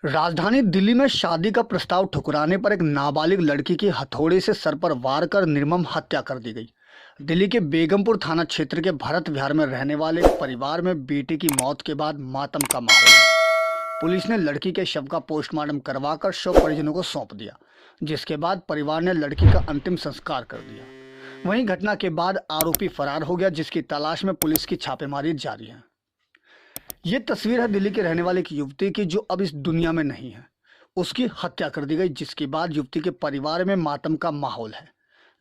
राजधानी दिल्ली में शादी का प्रस्ताव ठुकराने पर एक नाबालिग लड़की की हथौड़े से सर पर वार कर निर्मम हत्या कर दी गई। दिल्ली के बेगमपुर थाना क्षेत्र के भरत विहार में रहने वाले एक परिवार में बेटे की मौत के बाद मातम का माहौल है। पुलिस ने लड़की के शव का पोस्टमार्टम करवाकर शव परिजनों को सौंप दिया, जिसके बाद परिवार ने लड़की का अंतिम संस्कार कर दिया। वहीं घटना के बाद आरोपी फरार हो गया, जिसकी तलाश में पुलिस की छापेमारी जारी है। ये तस्वीर है दिल्ली के रहने वाले एक युवती की, जो अब इस दुनिया में नहीं है। उसकी हत्या कर दी गई, जिसके बाद युवती के परिवार में मातम का माहौल है।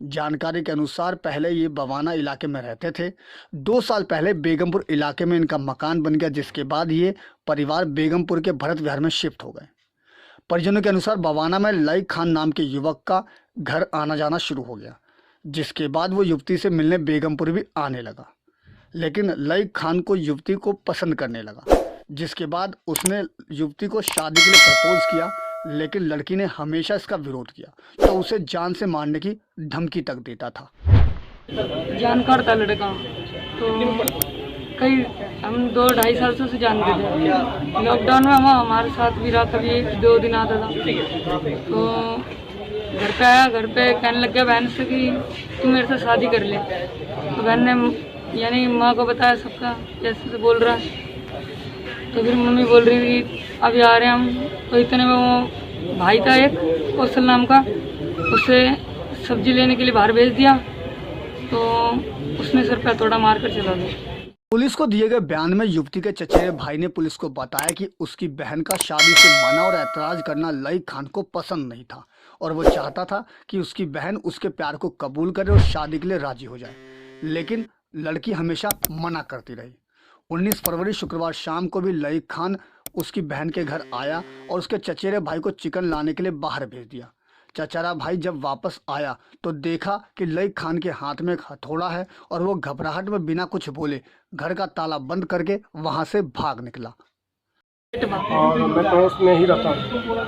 जानकारी के अनुसार पहले ये बवाना इलाके में रहते थे। 2 साल पहले बेगमपुर इलाके में इनका मकान बन गया, जिसके बाद ये परिवार बेगमपुर के भरत विहार में शिफ्ट हो गए। परिजनों के अनुसार बवाना में लई खान नाम के युवक का घर आना जाना शुरू हो गया, जिसके बाद वो युवती से मिलने बेगमपुर भी आने लगा। लेकिन लई खान को युवती को पसंद करने लगा, जिसके बाद उसने युवती को शादी के लिए प्रपोज किया, लेकिन लड़की ने हमेशा इसका विरोध किया, तो उसे जान से मारने की धमकी तक देता था। जानकार था लड़का, तो कई हम 2-2.5 साल से उसे जानते थे। लॉकडाउन में हमारे साथ भी रहा, कभी 1-2 दिन आता था। तो घर पे आया, घर पे कहने लग गया बहन से कि तू मेरे से शादी कर ले। तो बहन ने यानी माँ को बताया सबका, जैसे से बोल रहा है। तो फिर मम्मी बोल रही थी अभी आ रहे हैं हम। तो इतने में वो भाई था एक कौशल नाम का, उसे सब्जी लेने के लिए बाहर भेज दिया। तो उसने सर पे हथौड़ा मार कर चला गया। पुलिस को दिए गए बयान में युवती के चचेरे भाई ने पुलिस को बताया कि उसकी बहन का शादी से मना और ऐतराज करना लई खान को पसंद नहीं था, और वो चाहता था कि उसकी बहन उसके प्यार को कबूल करे और शादी के लिए राजी हो जाए। लेकिन लड़की हमेशा मना करती रही। 19 फरवरी शुक्रवार शाम को भी लई खान उसकी बहन के घर आया और उसके चचेरे भाई को चिकन लाने के लिए बाहर भेज दिया। चचेरा भाई जब वापस आया तो देखा कि लई खान के हाथ में एक हथौड़ा है, और वो घबराहट में बिना कुछ बोले घर का ताला बंद करके वहां से भाग निकला। और मैं पड़ोस में ही रहता हूँ।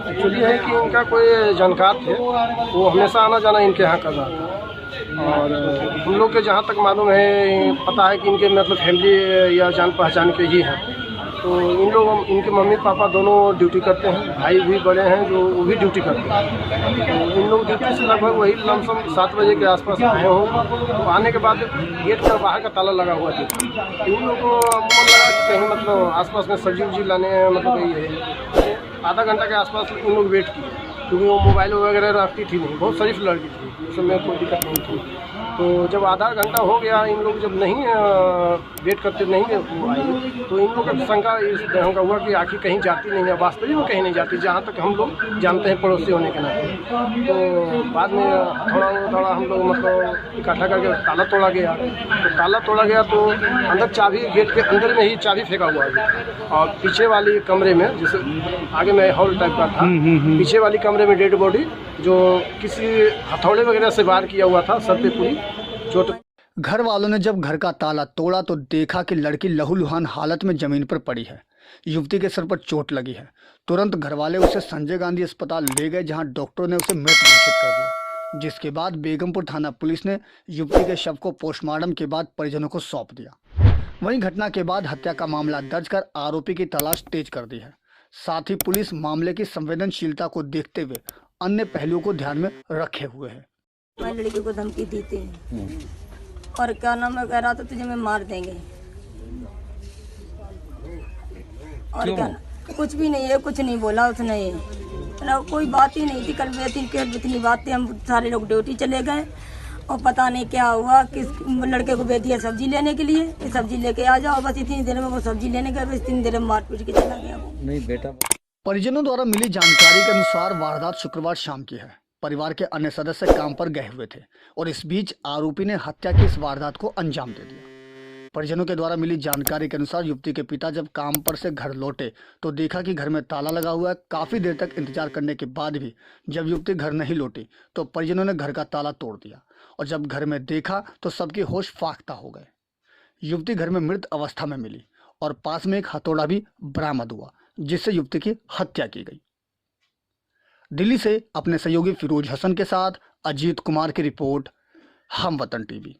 एक्चुअली है कि इनका कोई जानकार थे, वो हमेशा आना जाना इनके यहाँ कर रहा था। और हम लोग के जहाँ तक मालूम है, पता है कि इनके मतलब फैमिली या जान पहचान के ही हैं। तो इन लोग, इनके मम्मी पापा दोनों ड्यूटी करते हैं, भाई भी बड़े हैं जो वो भी ड्यूटी करते हैं। तो इन लोग ड्यूटी से लगभग वही लमसम 7 बजे के आसपास आए हों। तो आने के बाद गेट का बाहर का ताला लगा हुआ था। तो इन लोग को मन लगा कि कहीं मतलब आसपास में सब्जी उब्जी लाने मतलब यही है। आधा घंटा के आसपास इन लोग वेट किए, क्योंकि वो मोबाइल वगैरह रखती थी नहीं, बहुत शरीफ लड़की थी, उस समय कोई दिक्कत नहीं थी। तो जब आधा घंटा हो गया, इन लोग जब नहीं वेट करते नहीं आई, तो इन लोग का शंका इस ढंग का हुआ कि आखिर कहीं जाती नहीं है। वास्तविक में कहीं नहीं जाती, जहाँ तक हम लोग जानते हैं पड़ोसी होने के नाते। तो बाद में थोड़ा हम लोग मतलब इकट्ठा करके ताला तोड़ा गया। तो ताला तोड़ा गया तो अंदर चाबी, गेट के अंदर में ही चाबी फेंका हुआ है। और पीछे वाली कमरे में, जैसे आगे में हॉल टाइप का था, पीछे वाली कमरे में डेड बॉडी, जो किसी हथौड़े वगैरह से वार किया हुआ था, सर पे पूरी चोट। घर वालों ने जब घर का ताला तोड़ा तो देखा कि लड़की लहूलुहान हालत में जमीन पर पड़ी है। युवती के सर पर चोट लगी है। तुरंत घर वाले उसे संजय गांधी अस्पताल ले गए, जहां डॉक्टरों ने उसे मृत घोषित कर दिया। जिसके बाद बेगमपुर थाना पुलिस ने युवती के शव को पोस्टमार्टम के बाद परिजनों को सौंप दिया। वहीं घटना के बाद हत्या का मामला दर्ज कर आरोपी की तलाश तेज कर दी है। साथ ही पुलिस मामले की संवेदनशीलता को देखते हुए अन्य पहलुओं को ध्यान में रखे हुए है। मैं लड़की को धमकी दी थी, और क्या नाम है, कह रहा था तुझे मैं मार देंगे। और क्या, कुछ भी नहीं है, कुछ नहीं बोला उसने, कोई बात ही नहीं थी। कल इतनी बात थी, हम सारे लोग ड्यूटी चले गए, और पता नहीं क्या हुआ, किस लड़के को भेज दिया सब्जी लेने के लिए, सब्जी लेके आ जाओ। बस इतनी देर में वो सब्जी लेने गए, बस 3 देर में मार पीट के चला गया वो। नहीं बेटा। परिजनों द्वारा मिली जानकारी के अनुसार वारदात शुक्रवार शाम की है। परिवार के अन्य सदस्य काम पर गए हुए थे, और इस बीच आरोपी ने हत्या की इस वारदात को अंजाम दे दिया। परिजनों के द्वारा मिली जानकारी के अनुसार युवती के पिता जब काम पर से घर लौटे तो देखा कि घर में ताला लगा हुआ है। काफी देर तक इंतजार करने के बाद भी जब युवती घर नहीं लौटी तो परिजनों ने घर का ताला तोड़ दिया, और जब घर में देखा तो सबके होश फाख्ता हो गए। युवती घर में मृत अवस्था में मिली, और पास में एक हथौड़ा भी बरामद हुआ, जिससे युवती की हत्या की गई। दिल्ली से अपने सहयोगी फिरोज हसन के साथ अजीत कुमार की रिपोर्ट, हम वतन टीवी।